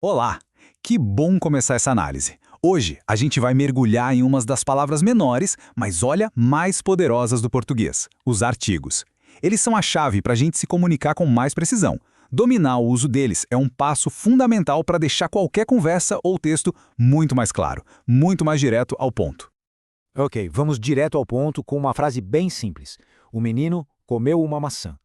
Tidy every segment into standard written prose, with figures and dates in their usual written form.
Olá! Que bom começar essa análise. Hoje, a gente vai mergulhar em umas das palavras menores, mas olha, mais poderosas do português, os artigos. Eles são a chave para a gente se comunicar com mais precisão. Dominar o uso deles é um passo fundamental para deixar qualquer conversa ou texto muito mais claro, muito mais direto ao ponto. Ok, vamos direto ao ponto com uma frase bem simples. O menino comeu uma maçã.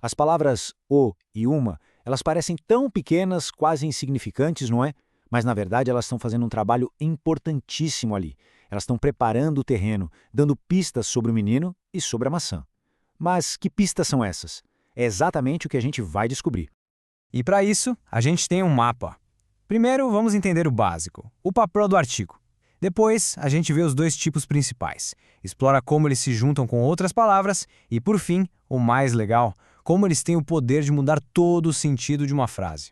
As palavras o e uma, elas parecem tão pequenas, quase insignificantes, não é? Mas na verdade elas estão fazendo um trabalho importantíssimo ali. Elas estão preparando o terreno, dando pistas sobre o menino e sobre a maçã. Mas que pistas são essas? É exatamente o que a gente vai descobrir. E para isso, a gente tem um mapa. Primeiro, vamos entender o básico, o papel do artigo. Depois, a gente vê os dois tipos principais, explora como eles se juntam com outras palavras e, por fim, o mais legal, como eles têm o poder de mudar todo o sentido de uma frase.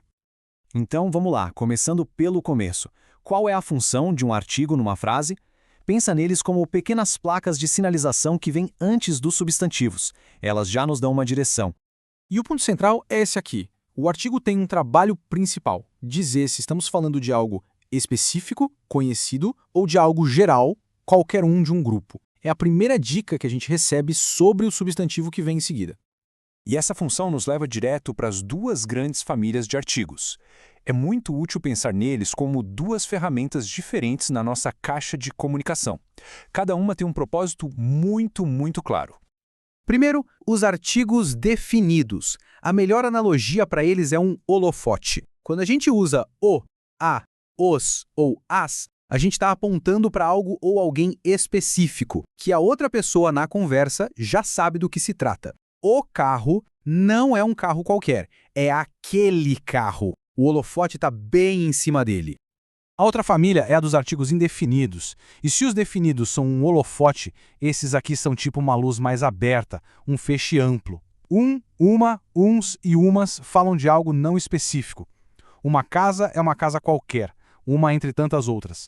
Então vamos lá, começando pelo começo. Qual é a função de um artigo numa frase? Pensa neles como pequenas placas de sinalização que vêm antes dos substantivos. Elas já nos dão uma direção. E o ponto central é esse aqui. O artigo tem um trabalho principal, dizer se estamos falando de algo específico, conhecido, ou de algo geral, qualquer um de um grupo. É a primeira dica que a gente recebe sobre o substantivo que vem em seguida. E essa função nos leva direto para as duas grandes famílias de artigos. É muito útil pensar neles como duas ferramentas diferentes na nossa caixa de comunicação. Cada uma tem um propósito muito claro. Primeiro, os artigos definidos. A melhor analogia para eles é um holofote. Quando a gente usa o, a, os ou as, a gente está apontando para algo ou alguém específico, que a outra pessoa na conversa já sabe do que se trata. O carro não é um carro qualquer, é aquele carro. O holofote está bem em cima dele. A outra família é a dos artigos indefinidos. E se os definidos são um holofote, esses aqui são tipo uma luz mais aberta, um feixe amplo. Uma, uns e umas falam de algo não específico. Uma casa é uma casa qualquer, uma entre tantas outras.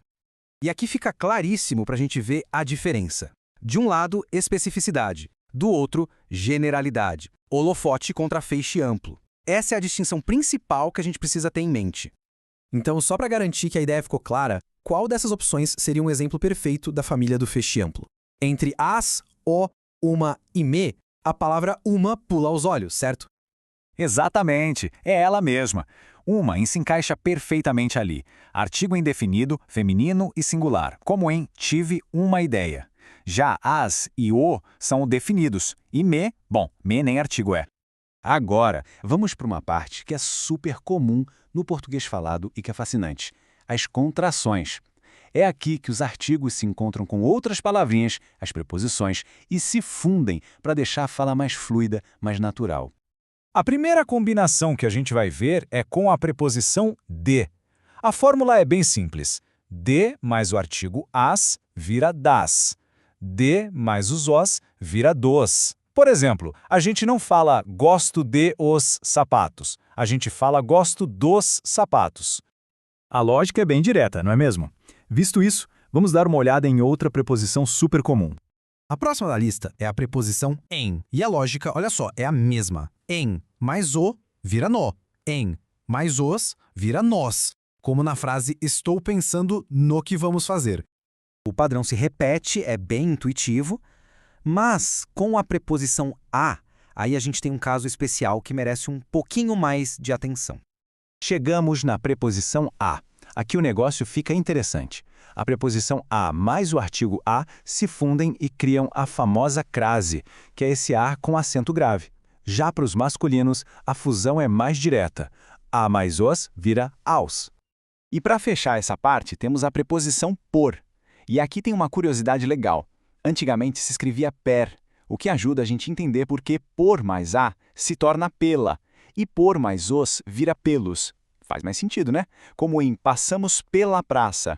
E aqui fica claríssimo para a gente ver a diferença. De um lado, especificidade. Do outro, generalidade. Holofote contra feixe amplo. Essa é a distinção principal que a gente precisa ter em mente. Então, só para garantir que a ideia ficou clara, qual dessas opções seria um exemplo perfeito da família do feixe amplo? Entre as, o, uma e me, a palavra uma pula aos olhos, certo? Exatamente, é ela mesma. Uma se encaixa perfeitamente ali. Artigo indefinido, feminino e singular, como em tive uma ideia. Já as e o são definidos, e me, bom, me nem artigo é. Agora, vamos para uma parte que é super comum no português falado e que é fascinante: as contrações. É aqui que os artigos se encontram com outras palavrinhas, as preposições, e se fundem para deixar a fala mais fluida, mais natural. A primeira combinação que a gente vai ver é com a preposição de. A fórmula é bem simples. De mais o artigo as vira das. De mais os os vira dos. Por exemplo, a gente não fala gosto de os sapatos. A gente fala gosto dos sapatos. A lógica é bem direta, não é mesmo? Visto isso, vamos dar uma olhada em outra preposição super comum. A próxima da lista é a preposição em. E a lógica, olha só, é a mesma. Em mais o vira no. Em mais os vira nós. Como na frase estou pensando no que vamos fazer. O padrão se repete, é bem intuitivo, mas com a preposição a, aí a gente tem um caso especial que merece um pouquinho mais de atenção. Chegamos na preposição a. Aqui o negócio fica interessante. A preposição a mais o artigo a se fundem e criam a famosa crase, que é esse a com acento grave. Já para os masculinos, a fusão é mais direta. A mais os vira aos. E para fechar essa parte, temos a preposição por. E aqui tem uma curiosidade legal. Antigamente se escrevia per, o que ajuda a gente a entender por que por mais a se torna pela, e por mais os vira pelos. Faz mais sentido, né? Como em passamos pela praça.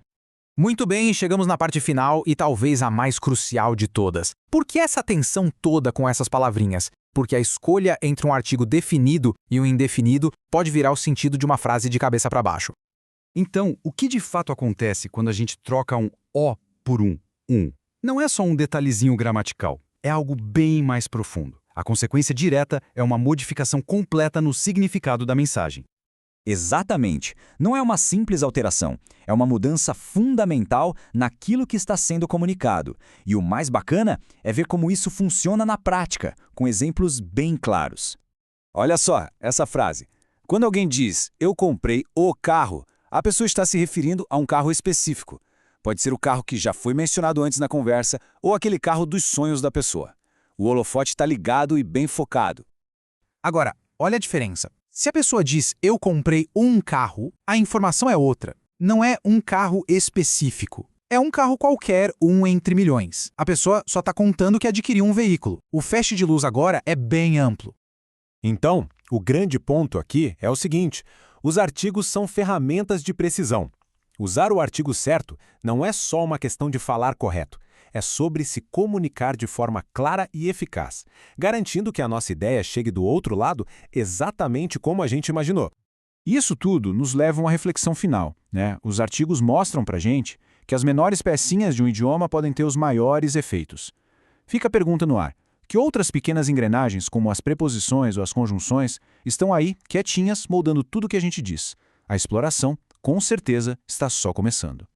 Muito bem, chegamos na parte final e talvez a mais crucial de todas. Por que essa tensão toda com essas palavrinhas? Porque a escolha entre um artigo definido e um indefinido pode virar o sentido de uma frase de cabeça para baixo. Então, o que de fato acontece quando a gente troca um o por um? Não é só um detalhezinho gramatical, é algo bem mais profundo. A consequência direta é uma modificação completa no significado da mensagem. Exatamente. Não é uma simples alteração, é uma mudança fundamental naquilo que está sendo comunicado. E o mais bacana é ver como isso funciona na prática, com exemplos bem claros. Olha só, essa frase. Quando alguém diz, eu comprei o carro, a pessoa está se referindo a um carro específico. Pode ser o carro que já foi mencionado antes na conversa ou aquele carro dos sonhos da pessoa. O holofote está ligado e bem focado. Agora, olha a diferença. Se a pessoa diz eu comprei um carro, a informação é outra. Não é um carro específico. É um carro qualquer, um entre milhões. A pessoa só está contando que adquiriu um veículo. O flash de luz agora é bem amplo. Então, o grande ponto aqui é o seguinte: os artigos são ferramentas de precisão. Usar o artigo certo não é só uma questão de falar correto, é sobre se comunicar de forma clara e eficaz, garantindo que a nossa ideia chegue do outro lado exatamente como a gente imaginou. Isso tudo nos leva a uma reflexão final, né? Os artigos mostram para a gente que as menores pecinhas de um idioma podem ter os maiores efeitos. Fica a pergunta no ar: que outras pequenas engrenagens, como as preposições ou as conjunções, estão aí, quietinhas, moldando tudo o que a gente diz? A exploração, com certeza, está só começando.